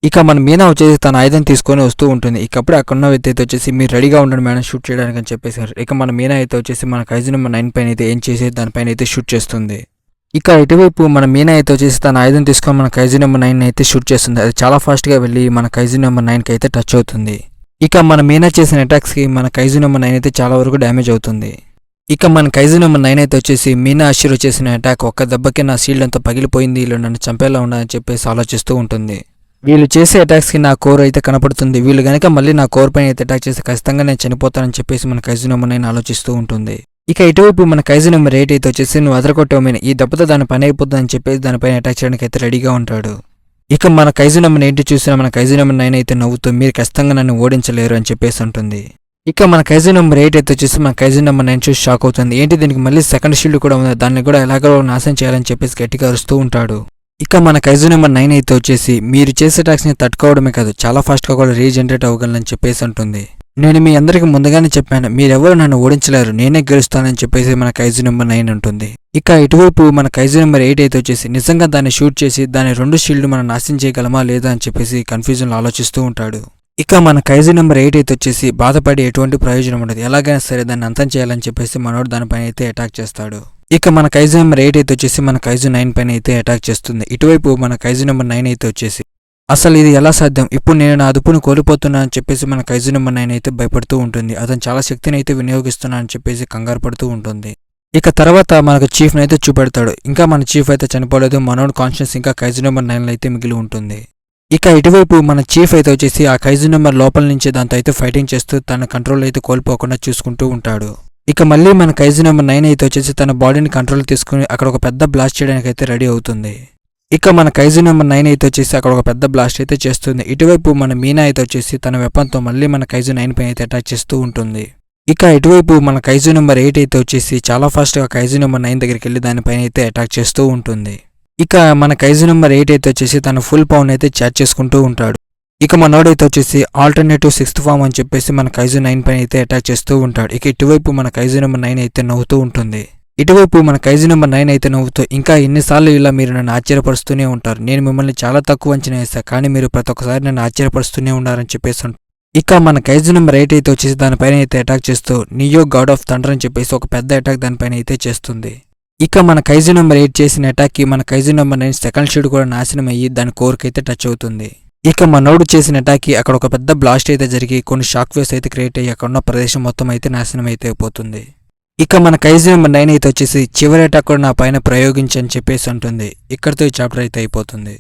ఇక మన మీనా వచ్చేసి తన ఆయుధం తీసుకొని వస్తూ ఉంటుంది. ఇకప్పుడు అక్కడున్న వ్యక్తి అయితే వచ్చేసి మీరు రెడీగా ఉండండి మేడం షూట్ చేయడానికి అని చెప్పేసారు. ఇక మన మీనా అయితే వచ్చేసి మన కజిన్ నెంబర్ 9 పైన అయితే ఏం చేసేది దానిపైన అయితే షూట్ చేస్తుంది. ఇక ఇటువైపు మన మీనా అయితే వచ్చేసి తన ఆయుధం తీసుకొని మన కజిన్ నెంబర్ 9 అయితే షూట్ చేస్తుంది. అది చాలా ఫాస్ట్గా వెళ్ళి మన కజిన్ నెంబర్ 9కి అయితే టచ్ అవుతుంది. ఇక మన మీనా చేసిన అటాక్స్కి మన కజిన్ నెంబర్ 9 అయితే చాలా వరకు డ్యామేజ్ అవుతుంది. ఇక మన కజిన్ నెంబర్ 9 అయితే వచ్చేసి మీనా అషిరో చేసిన అటాక్ ఒక్క దెబ్బకి నా షీల్డ్ అంతా పగిలిపోయింది, వీళ్ళు నన్ను చంపేలా ఉన్నారని చెప్పేసి ఆలోచిస్తూ ఉంటుంది. వీళ్ళు చేసే అటాక్స్కి నా కోర్ అయితే కనపడుతుంది, వీళ్ళు కనుక మళ్ళీ నా కోర్ పైన అయితే అటాక్ చేస్తే ఖచ్చితంగా నేను చనిపోతానని చెప్పేసి మన కజిన్ నెంబర్ 9 ఆలోచిస్తూ ఉంటుంది. ఇక ఇటువైపు మన కజిన్ నెంబర్ 8 అయితే వచ్చేసి నువ్వు అదరకొట్టవమైన ఈ దెబ్బతో దాని పని అయిపోతుందని చెప్పేసి దానిపైన అటాక్ చేయడానికి అయితే రెడీగా ఉంటాడు. ఇక మన కజిన్ నెంబర్ 8 చూసిన మన కజిన్ నెంబర్ 9 అయితే నవ్వుతూ మీరు ఖచ్చితంగా నన్ను ఓడించలేరు అని చెప్పేసి ఉంటుంది. ఇక మన కజిన్ నెంబర్ 8 అయితే వచ్చేసి మన కజిన్ నెంబర్ 9 చూసి షాక్ అవుతుంది. ఏంటి దీనికి మళ్ళీ సెకండ్ షీల్డ్ కూడా ఉంది, దాన్ని కూడా ఎలాగో నాశనం చేయాలని చెప్పేసి గట్టిగా అరుస్తూ ఉంటాడు. ఇక మన కజిన్ నెంబర్ 9 అయితే వచ్చేసి మీరు చేసే అటాక్స్ని తట్టుకోవడమే కాదు చాలా ఫాస్ట్గా కూడా రీజనరేట్ అవ్వగలనని చెప్పేసి అంటుంది. నేను మీ అందరికి ముందుగానే చెప్పాను, మీరెవరు నన్ను ఓడించలేరు, నేనే గెలుస్తానని చెప్పేసి మన కజిన్ నెంబర్ 9 ఉంటుంది. ఇక ఇటువైపు మన కజిన్ నెంబర్ 8 అయితే వచ్చేసి నిజంగా దాన్ని షూట్ చేసి దాని 2 షీల్డ్ మనం నాశనం చేయగలమా లేదా అని చెప్పేసి కన్ఫ్యూజన్లో ఆలోచిస్తూ ఉంటాడు. ఇక మన కజిన్ నెంబర్ 8 అయితే వచ్చేసి బాధపడి ఎటువంటి ప్రయోజనం ఉండదు, ఎలాగైనా సరే దాన్ని అంతం చేయాలని చెప్పేసి మనోడు దానిపైన అయితే అటాక్ చేస్తాడు. ఇక మన కజిన్ నెంబర్ 8 అయితే వచ్చేసి మన కజిన్ 9 పైన అయితే అటాక్ చేస్తుంది. ఇటువైపు మన కజిన్ నెంబర్ 9 అయితే వచ్చేసి అసలు ఇది ఎలా సాధ్యం, ఇప్పుడు నేను నా అదుపును కోల్పోతున్నా అని చెప్పేసి మన కజిన్ నెంబర్ 9 అయితే భయపడుతూ ఉంటుంది. అతను చాలా శక్తిని అయితే వినియోగిస్తున్నా అని చెప్పేసి కంగారు పడుతూ ఉంటుంది. ఇక తర్వాత మనకు చీఫ్ని అయితే చూపెడతాడు. ఇంకా మన చీఫ్ అయితే చనిపోలేదు, మనోడు కాన్షియస్ ఇంకా కజిన్ నెంబర్ 9 అయితే మిగిలి ఉంటుంది. ఇక ఇటువైపు మన చీఫ్ అయితే వచ్చేసి ఆ కజిన్ నెంబర్ లోపల నుంచి దాంతో అయితే ఫైటింగ్ చేస్తూ తన కంట్రోల్ అయితే కోల్పోకుండా చూసుకుంటూ ఉంటాడు. ఇక మళ్ళీ మన కజిన్ నెంబర్ 9 అయితే వచ్చేసి తన బాడీని కంట్రోల్ తీసుకుని అక్కడ ఒక పెద్ద బ్లాస్ట్ చేయడానికి అయితే రెడీ అవుతుంది. ఇక మన కజిన్ నెంబర్ 9 అయితే వచ్చేసి అక్కడ ఒక పెద్ద బ్లాస్ట్ అయితే చేస్తుంది. ఇటువైపు మన మీనా అయితే వచ్చేసి తన వెపన్తో మళ్ళీ మన కజిన్ 9 పైన అయితే అటాక్ చేస్తూ ఉంటుంది. ఇక ఇటువైపు మన కజిన్ నెంబర్ 8 అయితే వచ్చేసి చాలా ఫాస్ట్గా కజిన్ నెంబర్ 9 దగ్గరికి వెళ్ళి దానిపైన అయితే అటాక్ చేస్తూ ఉంటుంది. ఇక మన కజిన్ నెంబర్ 8 అయితే వచ్చేసి తన ఫుల్ పవర్ అయితే చార్జ్ చేసుకుంటూ ఉంటాడు. ఇక మనోడైతే వచ్చేసి ఆల్టర్నేటివ్ 6th ఫామ్ అని చెప్పేసి మన కజిన్ 9 పైన అయితే అటాక్ చేస్తూ ఉంటాడు. ఇక ఇటువైపు మన కజిన్ నెంబర్ 9 అయితే నవ్వుతూ ఉంటుంది. ఇటువైపు మన కజిన్ నెంబర్ 9 అయితే నవ్వుతూ ఇంకా ఎన్నిసార్లు ఇలా మీరు నన్ను ఆశ్చర్యపరుస్తూనే ఉంటారు, నేను మిమ్మల్ని చాలా తక్కువ అంచనా వేస్తా, కానీ మీరు ప్రతి ఒక్కసారి నన్ను ఆశ్చర్యపరుస్తూనే ఉన్నారని చెప్పేసి ఇక మన కజిన్ నెంబర్ 8 అయితే వచ్చేసి దానిపైన అయితే అటాక్ చేస్తూ నియో గాడ్ ఆఫ్ థండర్ అని చెప్పేసి ఒక పెద్ద అటాక్ దానిపైన అయితే చేస్తుంది. ఇక మన కజిన్ నెంబర్ 8 చేసిన అటాక్కి మన కజిన్ నెంబర్ 9 సెకండ్ షీల్డ్ కూడా నాశనం అయ్యి దాని కోర్కి అయితే టచ్ అవుతుంది. ఇక మనోడు చేసిన అటాక్కి అక్కడ ఒక పెద్ద బ్లాస్ట్ అయితే జరిగి కొన్ని షాక్ వేవ్స్ అయితే క్రియేట్ అయ్యి అక్కడ ఉన్న ప్రదేశం మొత్తం అయితే నాశనం అయితే అయిపోతుంది. ఇక మన కజిన్ నెంబర్ 9 అయితే వచ్చేసి చివరి అటాక్ కూడా నా పైన ప్రయోగించని చెప్పేసి అంటుంది. ఇక్కడితో ఈ చాప్టర్ అయితే అయిపోతుంది.